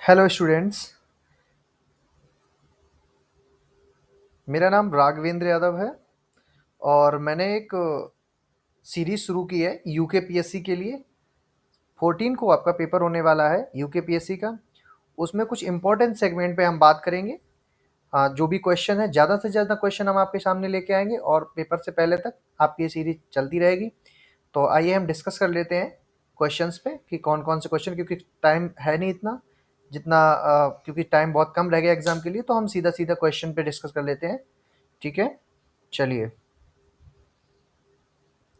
Hello students. मेरा नाम राघवेंद्र यादव है और मैंने एक सीरीज़ शुरू की है यूके पीएससी के लिए। 14 को आपका पेपर होने वाला है यूके पीएससी का। उसमें कुछ इम्पोर्टेंट सेगमेंट पे हम बात करेंगे। जो भी क्वेश्चन है, ज़्यादा से ज़्यादा क्वेश्चन हम आपके सामने लेके आएंगे और पेपर से पहले तक आपकी ये सीरीज चलती रहेगी। तो आइए हम डिस्कस कर लेते हैं क्वेश्चंस पे कि कौन कौन से क्वेश्चन, क्योंकि टाइम है नहीं इतना जितना, क्योंकि टाइम बहुत कम रह गया एग्जाम के लिए, तो हम सीधा सीधा क्वेश्चन पे डिस्कस कर लेते हैं। ठीक है, चलिए।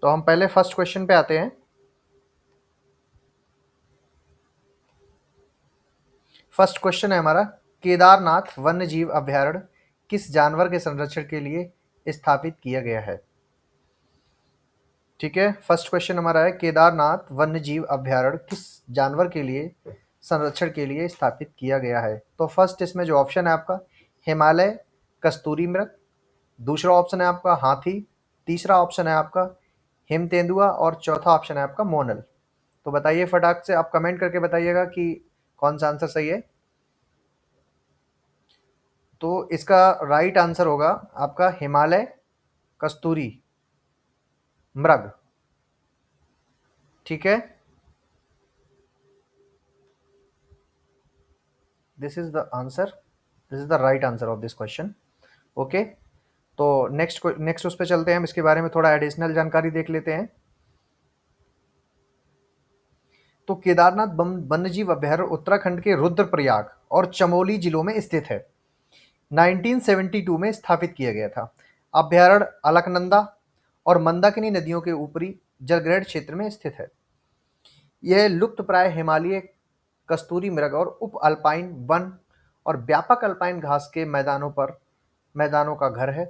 तो हम पहले फर्स्ट क्वेश्चन पे आते हैं। फर्स्ट क्वेश्चन है हमारा, केदारनाथ वन्य जीव अभयारण्य किस जानवर के संरक्षण के लिए स्थापित किया गया है? ठीक है, फर्स्ट क्वेश्चन हमारा है, केदारनाथ वन्य जीव अभयारण्य किस जानवर के लिए संरक्षण के लिए स्थापित किया गया है? तो फर्स्ट इसमें जो ऑप्शन है आपका हिमालय कस्तूरी मृग, दूसरा ऑप्शन है आपका हाथी, तीसरा ऑप्शन है आपका हिम तेंदुआ और चौथा ऑप्शन है आपका मोनल। तो बताइए फटाक से, आप कमेंट करके बताइएगा कि कौन सा आंसर सही है। तो इसका राइट आंसर होगा आपका हिमालय कस्तूरी मृग। ठीक है, this is the answer, this is the right answer of this question. Okay, तो नेक्स्ट उस पर चलते हैं, हम इसके बारे में थोड़ा एडिशनल जानकारी देख लेते हैं। तो केदारनाथ वन्यजीव अभयारण्य उत्तराखंड के रुद्रप्रयाग और चमोली जिलों में स्थित है। 1972 में स्थापित किया गया था। अभयारण्य अलकनंदा और मंदाकिनी नदियों के ऊपरी जलग्रहण क्षेत्र में स्थित है। यह लुप्तप्राय हिमालय कस्तूरी मृग और उप अल्पाइन वन और व्यापक अल्पाइन घास के मैदानों का घर है।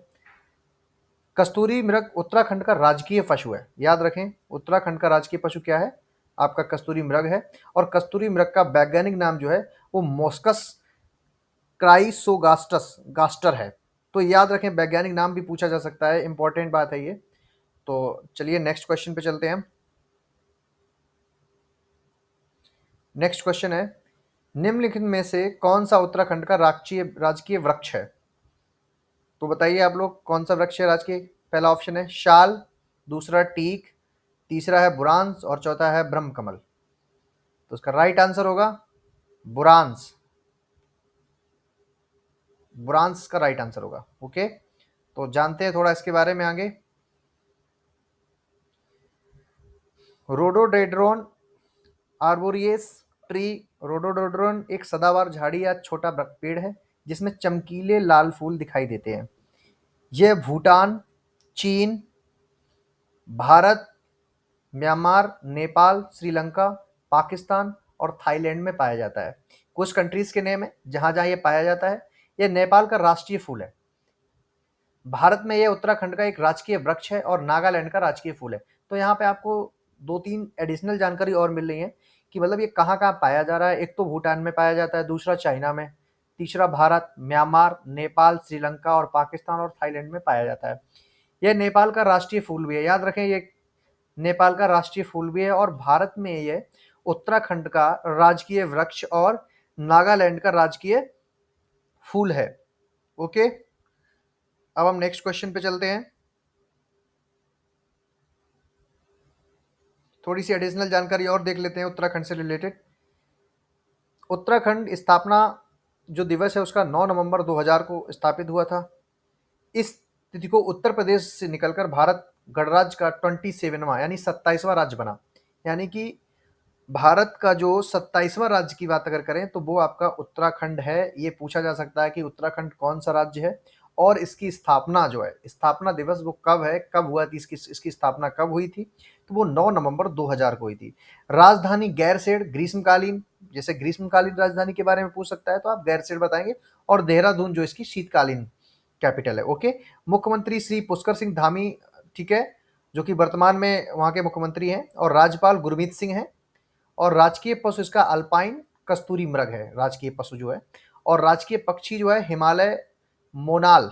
कस्तूरी मृग उत्तराखंड का राजकीय पशु है। याद रखें, उत्तराखंड का राजकीय पशु क्या है? आपका कस्तूरी मृग है। और कस्तूरी मृग का वैज्ञानिक नाम जो है वो मोस्कस क्राइसोगास्टस गास्टर है। तो याद रखें, वैज्ञानिक नाम भी पूछा जा सकता है, इंपॉर्टेंट बात है ये। तो चलिए नेक्स्ट क्वेश्चन पे चलते हैं। नेक्स्ट क्वेश्चन है, निम्नलिखित में से कौन सा उत्तराखंड का राजकीय राजकीय वृक्ष है? तो बताइए आप लोग, कौन सा वृक्ष है राजकीय? पहला ऑप्शन है शाल, दूसरा टीक, तीसरा है बुरांस और चौथा है ब्रह्मकमल। तो उसका राइट आंसर होगा बुरांस। बुरांस का राइट आंसर होगा। ओके, तो जानते हैं थोड़ा इसके बारे में आगे। रोडोडेड्रोन आर्बोरियस ट्री। रोडोडेड्रोन एक सदाबहार झाड़ी या छोटा पेड़ है जिसमें चमकीले लाल फूल दिखाई देते हैं। यह भूटान, चीन, भारत, म्यांमार, नेपाल, श्रीलंका, पाकिस्तान और थाईलैंड में पाया जाता है। कुछ कंट्रीज के नेम है जहां जहां ये पाया जाता है। यह नेपाल का राष्ट्रीय फूल है। भारत में यह उत्तराखंड का एक राजकीय वृक्ष है और नागालैंड का राजकीय फूल है। तो यहाँ पे आपको दो तीन एडिशनल जानकारी और मिल रही है कि मतलब ये कहाँ कहाँ पाया जा रहा है। एक तो भूटान में पाया जाता है, दूसरा चाइना में, तीसरा भारत, म्यांमार, नेपाल, श्रीलंका और पाकिस्तान और थाईलैंड में पाया जाता है। यह नेपाल का राष्ट्रीय फूल भी है। याद रखें, ये नेपाल का राष्ट्रीय फूल भी है और भारत में यह उत्तराखंड का राजकीय वृक्ष और नागालैंड का राजकीय फूल है। ओके, अब हम नेक्स्ट क्वेश्चन पे चलते हैं। थोड़ी सी एडिशनल जानकारी और देख लेते हैं उत्तराखंड से रिलेटेड। उत्तराखंड स्थापना जो दिवस है उसका 9 नवंबर 2000 को स्थापित हुआ था। इस तिथि को उत्तर प्रदेश से निकलकर भारत गणराज्य का 27वां यानी 27वां राज्य बना। यानी कि भारत का जो 27वां राज्य की बात अगर करें तो वो आपका उत्तराखंड है। ये पूछा जा सकता है कि उत्तराखंड कौन सा राज्य है और इसकी स्थापना जो है, स्थापना दिवस वो कब है, कब हुआ थी, इसकी स्थापना कब हुई थी? तो वो 9 नवंबर 2000 को हुई थी। राजधानी गैरसैंण ग्रीष्मकालीन, जैसे ग्रीष्मकालीन राजधानी के बारे में पूछ सकता है तो आप गैरसैंण बताएंगे। और देहरादून जो इसकी शीतकालीन कैपिटल है। ओके, मुख्यमंत्री श्री पुष्कर सिंह धामी, ठीक है, जो कि वर्तमान में वहाँ के मुख्यमंत्री हैं। और राज्यपाल गुरमीत सिंह हैं। और राजकीय पशु इसका अल्पाइन कस्तूरी मृग है, राजकीय पशु जो है। और राजकीय पक्षी जो है हिमालय मोनाल।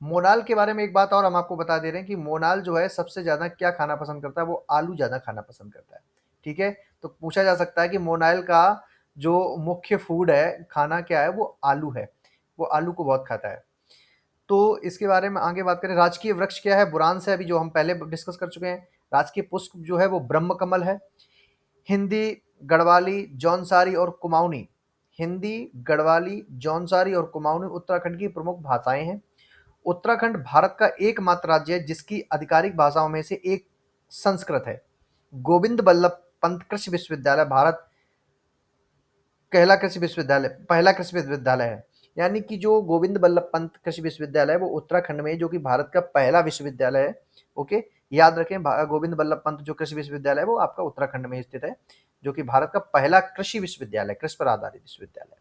मोनाल के बारे में एक बात और हम आपको बता दे रहे हैं कि मोनाल जो है सबसे ज्यादा क्या खाना पसंद करता है? वो आलू ज्यादा खाना पसंद करता है। ठीक है, तो पूछा जा सकता है कि मोनाल का जो मुख्य फूड है, खाना क्या है, वो आलू है। वो आलू को बहुत खाता है। तो इसके बारे में आगे बात करें, राजकीय वृक्ष क्या है? बुरांस है, अभी जो हम पहले डिस्कस कर चुके हैं। राजकीय पुष्प जो है वो ब्रह्म कमल है। हिंदी, गढ़वाली, जौनसारी और कुमाऊनी। हिंदी, गढ़वाली, जौनसारी और कुमाऊनी उत्तराखंड की प्रमुख भाषाएं हैं। उत्तराखंड भारत का एकमात्र राज्य है जिसकी आधिकारिक भाषाओं में से एक संस्कृत है। गोविंद बल्लभ पंत कृषि विश्वविद्यालय भारत पहला कृषि विश्वविद्यालय है। यानी कि जो गोविंद बल्लभ पंत कृषि विश्वविद्यालय है वो उत्तराखंड में है, जो कि भारत का पहला विश्वविद्यालय है। ओके, याद रखें, गोविंद बल्लभ पंत जो कृषि विश्वविद्यालय है वो आपका उत्तराखंड में स्थित है, जो कि भारत का पहला कृषि विश्वविद्यालय, कृषि पर आधारित विश्वविद्यालय।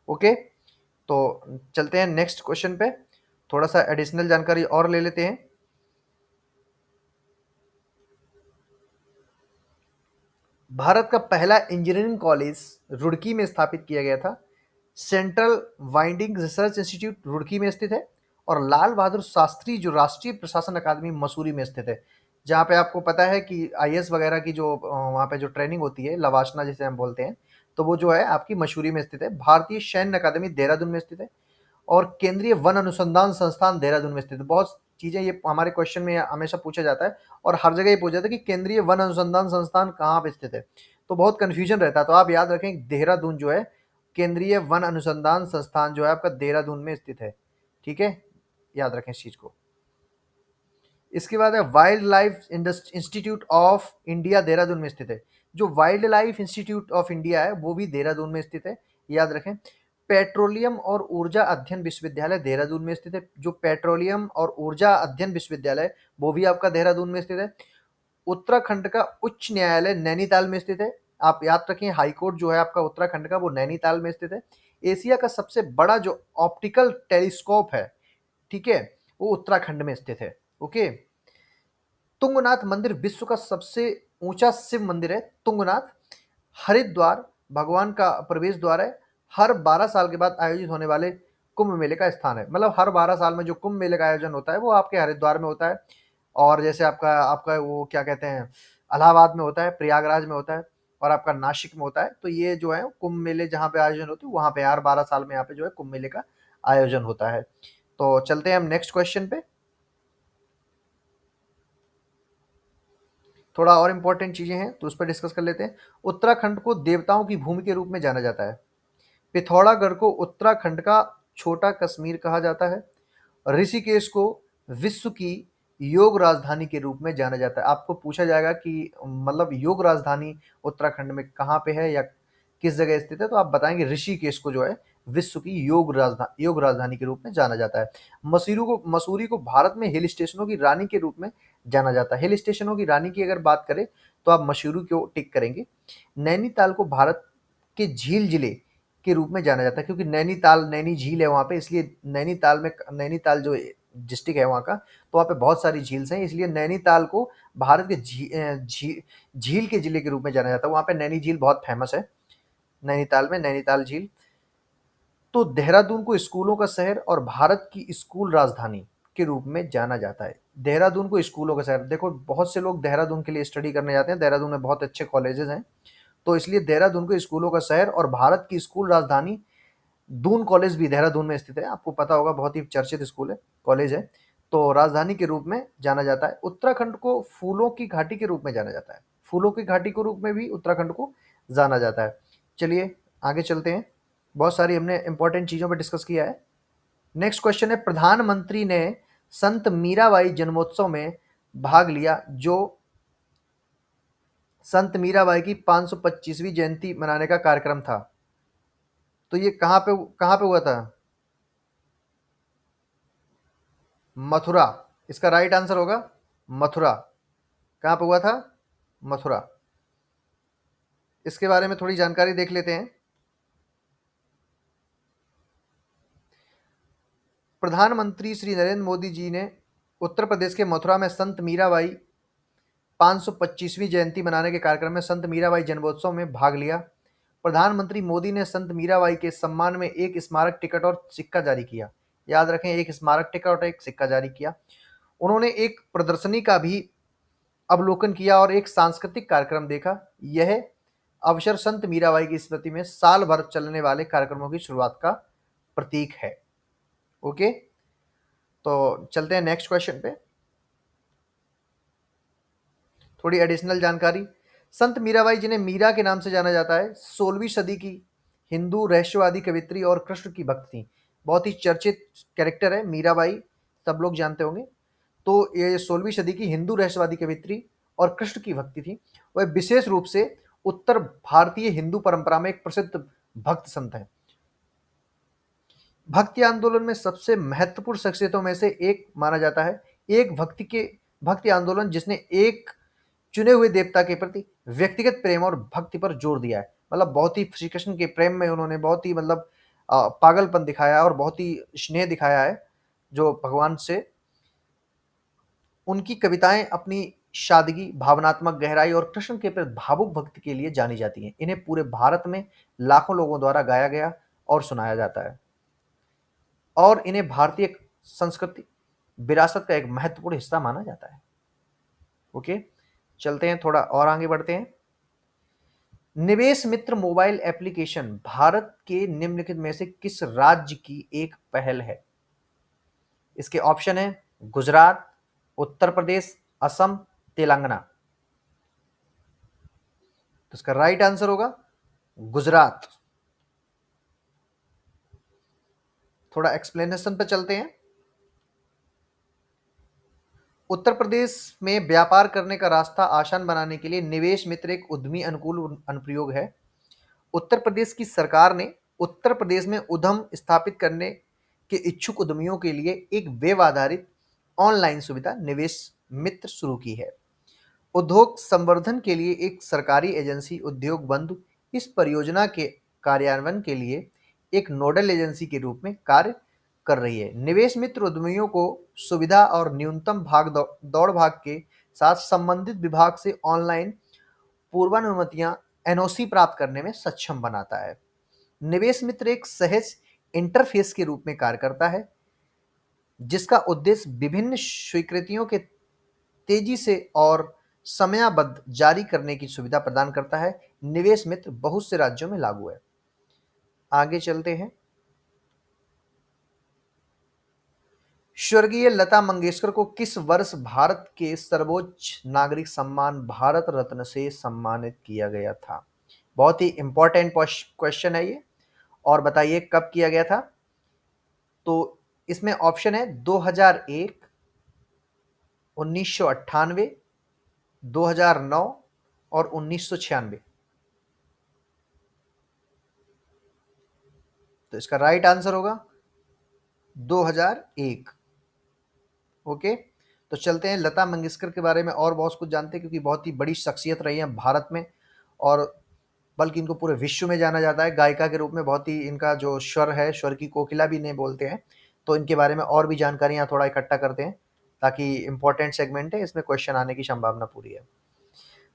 ओके, तो चलते हैं नेक्स्ट क्वेश्चन पे, थोड़ा सा एडिशनल जानकारी और ले लेते हैं। भारत का पहला इंजीनियरिंग कॉलेज रुड़की में स्थापित किया गया था। Central winding research institute Roorkee में स्थित है। और लाल बहादुर शास्त्री जो राष्ट्रीय प्रशासन अकादमी मसूरी में स्थित है, जहाँ पे आपको पता है कि आईएएस वगैरह की जो वहाँ पे जो ट्रेनिंग होती है, लवासना जिसे हम बोलते हैं, तो वो जो है आपकी मसूरी में स्थित है। भारतीय सैन्य अकादमी देहरादून में स्थित है। और केंद्रीय वन अनुसंधान संस्थान देहरादून में स्थित है। बहुत चीज़ें ये हमारे क्वेश्चन में हमेशा पूछा जाता है, और हर जगह ये पूछा जाता है कि केंद्रीय वन अनुसंधान संस्थान कहाँ पे स्थित है, तो बहुत कन्फ्यूजन रहता है। तो आप याद रखें, देहरादून जो है, केंद्रीय वन अनुसंधान संस्थान जो है आपका देहरादून में स्थित है। ठीक है, याद रखें इस चीज़ को। इसके बाद है wild life institute of India Dehradun में स्थित है। जो wild life institute of India है वो भी देहरादून में स्थित है, याद रखें। पेट्रोलियम और ऊर्जा अध्ययन विश्वविद्यालय देहरादून में स्थित है। जो पेट्रोलियम और ऊर्जा अध्ययन विश्वविद्यालय वो भी आपका देहरादून में स्थित है। उत्तराखंड का उच्च न्यायालय नैनीताल में स्थित है। आप याद रखें, हाई कोर्ट जो है आपका उत्तराखंड का वो नैनीताल में स्थित है। एशिया का सबसे बड़ा जो ऑप्टिकल टेलीस्कोप है, ठीक है, वो उत्तराखंड में स्थित है। ओके, तुंगनाथ मंदिर विश्व का सबसे ऊंचा शिव मंदिर है। तुंगनाथ हरिद्वार भगवान का प्रवेश द्वार है। हर 12 साल के बाद आयोजित होने वाले कुंभ मेले का स्थान है। मतलब हर 12 साल में जो कुंभ मेले का आयोजन होता है वो आपके हरिद्वार में होता है। और जैसे आपका आपका वो क्या कहते हैं, इलाहाबाद में होता है, प्रयागराज में होता है, और आपका नासिक में होता है। तो ये जो है कुंभ मेले जहाँ पे आयोजन होते हैं वहाँ पे हर 12 साल में यहाँ पे जो है कुंभ मेले का आयोजन होता है। तो चलते हैं हम नेक्स्ट क्वेश्चन पे, थोड़ा और इंपॉर्टेंट चीजें हैं तो उस पर डिस्कस कर लेते हैं। उत्तराखंड को देवताओं की भूमि के रूप में जाना जाता है। पिथौरागढ़ को उत्तराखंड का छोटा कश्मीर कहा जाता है। ऋषिकेश को विश्व की योग राजधानी के रूप में जाना जाता है। आपको पूछा जाएगा कि मतलब योग राजधानी उत्तराखंड में कहाँ पे है या किस जगह स्थित है, तो आप बताएंगे ऋषिकेश को जो है विश्व की योग राजधानी के रूप में जाना जाता है। मसूरी को भारत में हिल स्टेशनों की रानी के रूप में जाना जाता है। हिल स्टेशनों की रानी की अगर बात करें तो आप मसूरी को टिक करेंगे। नैनीताल को भारत के झील जिले के रूप में जाना जाता है, क्योंकि नैनीताल नैनी झील है वहाँ पे, इसलिए नैनीताल जो डिस्ट्रिक्ट है वहाँ का, तो वहाँ पे बहुत सारी झील्स हैं, इसलिए नैनीताल को भारत के झील के जिले के रूप में जाना जाता है। वहाँ पे नैनी झील बहुत फेमस है, नैनीताल में नैनीताल झील। तो देहरादून को स्कूलों का शहर और भारत की स्कूल राजधानी के रूप में जाना जाता है। देहरादून को स्कूलों का शहर, देखो बहुत से लोग देहरादून के लिए स्टडी करने जाते हैं, देहरादून में बहुत अच्छे कॉलेजेस हैं, तो इसलिए देहरादून को स्कूलों का शहर और भारत की स्कूल राजधानी। दून कॉलेज भी देहरादून में स्थित है, आपको पता होगा, बहुत ही चर्चित स्कूल है, कॉलेज है। तो राजधानी के रूप में जाना जाता है। उत्तराखंड को फूलों की घाटी के रूप में जाना जाता है। फूलों की घाटी के रूप में भी उत्तराखंड को जाना जाता है। चलिए आगे चलते हैं, बहुत सारी हमने इंपॉर्टेंट चीज़ों पर डिस्कस किया है। नेक्स्ट क्वेश्चन है, प्रधानमंत्री ने संत मीराबाई जन्मोत्सव में भाग लिया। जो संत मीराबाई की 525वीं जयंती मनाने का कार्यक्रम था, तो ये कहाँ पे हुआ था? मथुरा, इसका राइट आंसर होगा मथुरा। कहाँ पे हुआ था? मथुरा। इसके बारे में थोड़ी जानकारी देख लेते हैं। प्रधानमंत्री श्री नरेंद्र मोदी जी ने उत्तर प्रदेश के मथुरा में संत मीराबाई 525वीं जयंती मनाने के कार्यक्रम में संत मीराबाई जन्मोत्सव में भाग लिया। प्रधानमंत्री मोदी ने संत मीराबाई के सम्मान में एक स्मारक टिकट और सिक्का जारी किया। याद रखें, एक स्मारक टिकट और एक सिक्का जारी किया। उन्होंने एक प्रदर्शनी का भी अवलोकन किया और एक सांस्कृतिक कार्यक्रम देखा। यह अवसर संत मीराबाई की स्मृति में साल भर चलने वाले कार्यक्रमों की शुरुआत का प्रतीक है। ओके, तो चलते हैं नेक्स्ट क्वेश्चन पे। थोड़ी एडिशनल जानकारी। संत मीराबाई, जिन्हें मीरा के नाम से जाना जाता है, 16वीं सदी की हिंदू रहस्यवादी कवित्री और कृष्ण की भक्त थी। बहुत ही चर्चित कैरेक्टर है मीराबाई, सब लोग जानते होंगे। तो ये 16वीं सदी की हिंदू रहस्यवादी कवित्री और कृष्ण की भक्ति थी। वह विशेष रूप से उत्तर भारतीय हिंदू परंपरा में एक प्रसिद्ध भक्त संत है। भक्ति आंदोलन में सबसे महत्वपूर्ण शख्सियतों में से एक माना जाता है। एक भक्ति आंदोलन जिसने एक चुने हुए देवता के प्रति व्यक्तिगत प्रेम और भक्ति पर जोर दिया है। मतलब बहुत ही श्री कृष्ण के प्रेम में उन्होंने बहुत ही मतलब पागलपन दिखाया और बहुत ही स्नेह दिखाया है जो भगवान से। उनकी कविताएं अपनी सादगी, भावनात्मक गहराई और कृष्ण के प्रति भावुक भक्ति के लिए जानी जाती हैं। इन्हें पूरे भारत में लाखों लोगों द्वारा गाया गया और सुनाया जाता है और इन्हें भारतीय संस्कृति विरासत का एक महत्वपूर्ण हिस्सा माना जाता है। ओके, चलते हैं, थोड़ा और आगे बढ़ते हैं। निवेश मित्र मोबाइल एप्लीकेशन भारत के निम्नलिखित में से किस राज्य की एक पहल है? इसके ऑप्शन है गुजरात, उत्तर प्रदेश, असम, तेलंगाना। तो इसका राइट आंसर होगा गुजरात। थोड़ा एक्सप्लेनेशन पे चलते हैं। उत्तर प्रदेश में व्यापार करने का रास्ता आसान बनाने के लिए निवेश मित्र एक उद्यमी अनुकूल अनुप्रयोग है। उत्तर प्रदेश की सरकार ने उत्तर प्रदेश में उद्यम स्थापित करने के इच्छुक उद्यमियों के लिए एक वेब आधारित ऑनलाइन सुविधा निवेश मित्र शुरू की है। उद्योग संवर्धन के लिए एक सरकारी एजेंसी उद्योग बंधु इस परियोजना के कार्यान्वयन के लिए एक नोडल एजेंसी के रूप में कार्य कर रही है। निवेश मित्र उद्यमियों को सुविधा और न्यूनतम दौड़ भाग के साथ संबंधित विभाग से ऑनलाइन पूर्वानुमतियां एनओसी प्राप्त करने में सक्षम बनाता है। निवेश मित्र एक सहज इंटरफेस के रूप में कार्य करता है जिसका उद्देश्य विभिन्न स्वीकृतियों के तेजी से और समयाबद्ध जारी करने की सुविधा प्रदान करता है। निवेश मित्र बहुत से राज्यों में लागू है। आगे चलते हैं। स्वर्गीय लता मंगेशकर को किस वर्ष भारत के सर्वोच्च नागरिक सम्मान भारत रत्न से सम्मानित किया गया था? बहुत ही इंपॉर्टेंट क्वेश्चन है ये। और बताइए कब किया गया था? तो इसमें ऑप्शन है 2001, 1998, 2009 और 1996। तो इसका राइट आंसर होगा 2001। ओके, तो चलते हैं लता मंगेशकर के बारे में और बहुत कुछ जानते हैं क्योंकि बहुत ही बड़ी शख्सियत रही है भारत में और बल्कि इनको पूरे विश्व में जाना जाता है गायिका के रूप में। बहुत ही इनका जो स्वर है, स्वर की कोकिला भी इन्हें बोलते हैं। तो इनके बारे में और भी जानकारियां थोड़ा इकट्ठा करते हैं ताकि इंपॉर्टेंट सेगमेंट है, इसमें क्वेश्चन आने की संभावना पूरी है।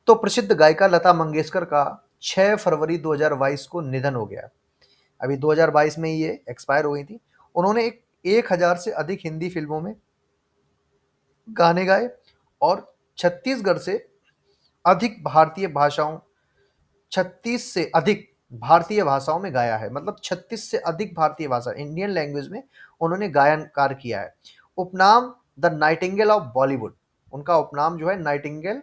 तो प्रसिद्ध गायिका लता मंगेशकर का 6 फरवरी 2022 को निधन हो गया। अभी 2022 में ये एक्सपायर हो गई थी। उन्होंने 1000 से अधिक हिंदी फिल्मों में गाने गाए और छत्तीसगढ़ से अधिक भारतीय भाषाओं 36 से अधिक भारतीय भाषाओं में गाया है। मतलब 36 से अधिक भारतीय भाषा इंडियन लैंग्वेज में उन्होंने गायन कार्य किया है। उपनाम द नाइटिंगेल ऑफ बॉलीवुड, उनका उपनाम जो है Nightingale,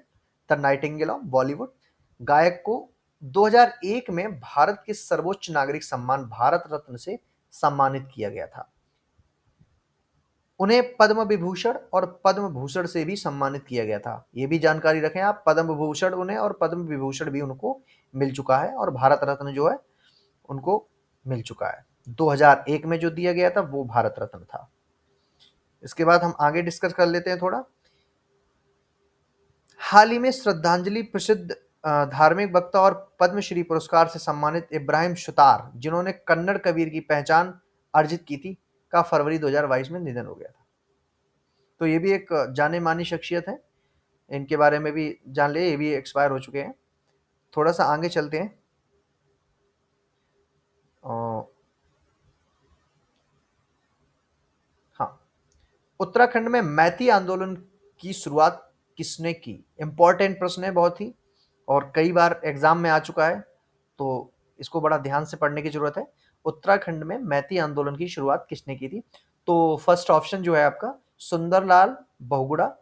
the Nightingale of Bollywood. गायक को 2001 में भारत के सर्वोच्च नागरिक सम्मान भारत रत्न से सम्मानित किया गया था। उन्हें पद्म विभूषण और पद्म भूषण से भी सम्मानित किया गया था। ये भी जानकारी रखें आप, पद्म भूषण उन्हें और पद्म विभूषण भी उनको मिल चुका है और भारत रत्न जो है उनको मिल चुका है। 2001 में जो दिया गया था वो भारत रत्न था। इसके बाद हम आगे डिस्कस कर लेते हैं थोड़ा। हाल ही में श्रद्धांजलि प्रसिद्ध धार्मिक वक्ता और पद्मश्री पुरस्कार से सम्मानित इब्राहिम सुतार, जिन्होंने कन्नड़ कबीर की पहचान अर्जित की थी, का फरवरी 2022 में निधन हो गया था। तो ये भी एक जाने मानी शख्सियत है, इनके बारे में भी जान ले, ये भी एक्सपायर हो चुके हैं। थोड़ा सा आगे चलते हैं। हाँ, उत्तराखंड में मैती आंदोलन की शुरुआत किसने की? इंपॉर्टेंट प्रश्न है बहुत ही और कई बार एग्जाम में आ चुका है। तो इसको बड़ा ध्यान से पढ़ने की ज़रूरत है। उत्तराखंड में मैती आंदोलन की शुरुआत किसने की थी? तो फर्स्ट ऑप्शन जो है आपका सुंदरलाल बहुगुणा,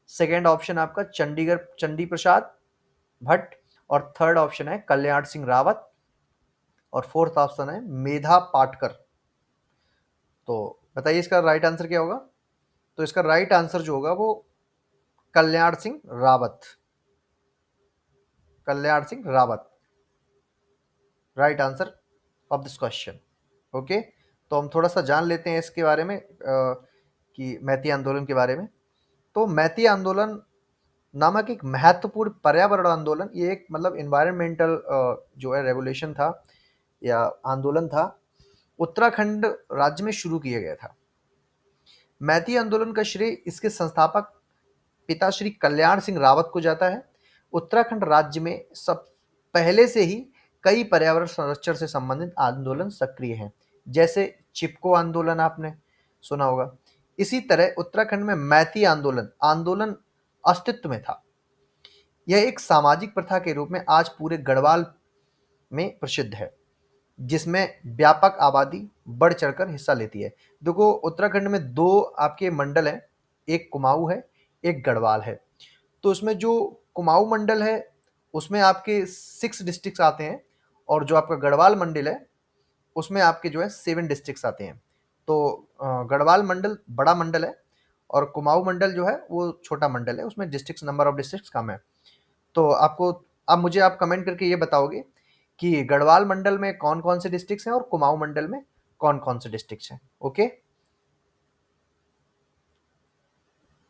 सेकंड ऑप्शन आपका चंडीगढ़ चंडी प्रसाद भट्ट और थर्ड ऑप्शन है कल्याण सिंह रावत और फोर्थ ऑप्शन है मेधा पाटकर। तो बताइए इसका राइट आंसर क्या होगा? तो इसका राइट आंसर जो होगा वो Kalyan Singh Rawat, Kalyan Singh Rawat, right answer of this question. Okay, तो हम थोड़ा सा जान लेते हैं इसके बारे में कि मैती आंदोलन के बारे में। तो मैती आंदोलन नामक एक महत्वपूर्ण पर्यावरण आंदोलन, ये एक मतलब इन्वायरमेंटल जो है रेवोल्यूशन था या आंदोलन था, उत्तराखंड राज्य में शुरू किया गया था। मैती आंदोलन का श्रेय इसके संस्थापक पिता श्री कल्याण सिंह रावत को जाता है। उत्तराखंड राज्य में सब पहले से ही कई पर्यावरण संरक्षण से संबंधित आंदोलन सक्रिय हैं, जैसे चिपको आंदोलन आपने सुना होगा। इसी तरह उत्तराखंड में मैती आंदोलन आंदोलन अस्तित्व में था। यह एक सामाजिक प्रथा के रूप में आज पूरे गढ़वाल में प्रसिद्ध है, जिसमें व्यापक आबादी बढ़ चढ़कर हिस्सा लेती है। देखो उत्तराखंड में दो आपके मंडल हैं, एक कुमाऊं है, एक गढ़वाल है। तो उसमें जो कुमाऊं मंडल है उसमें आपके 6 डिस्ट्रिक्ट्स आते हैं और जो आपका गढ़वाल मंडल है उसमें आपके जो है 7 डिस्ट्रिक्ट्स आते हैं। तो गढ़वाल मंडल बड़ा मंडल है और कुमाऊं मंडल जो है वो छोटा मंडल है, उसमें डिस्ट्रिक्ट्स नंबर ऑफ डिस्ट्रिक्ट्स कम है। तो आपको अब मुझे आप कमेंट करके ये बताओगे कि गढ़वाल मंडल में कौन-कौन से डिस्ट्रिक्ट्स हैं और कुमाऊं मंडल में कौन-कौन से डिस्ट्रिक्ट्स हैं। ओके,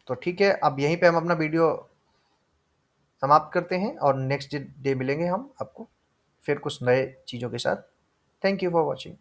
तो ठीक है, अब यहीं पे हम अपना वीडियो समाप्त करते हैं और नेक्स्ट डे मिलेंगे हम आपको फिर कुछ नए चीज़ों के साथ। Thank you for watching.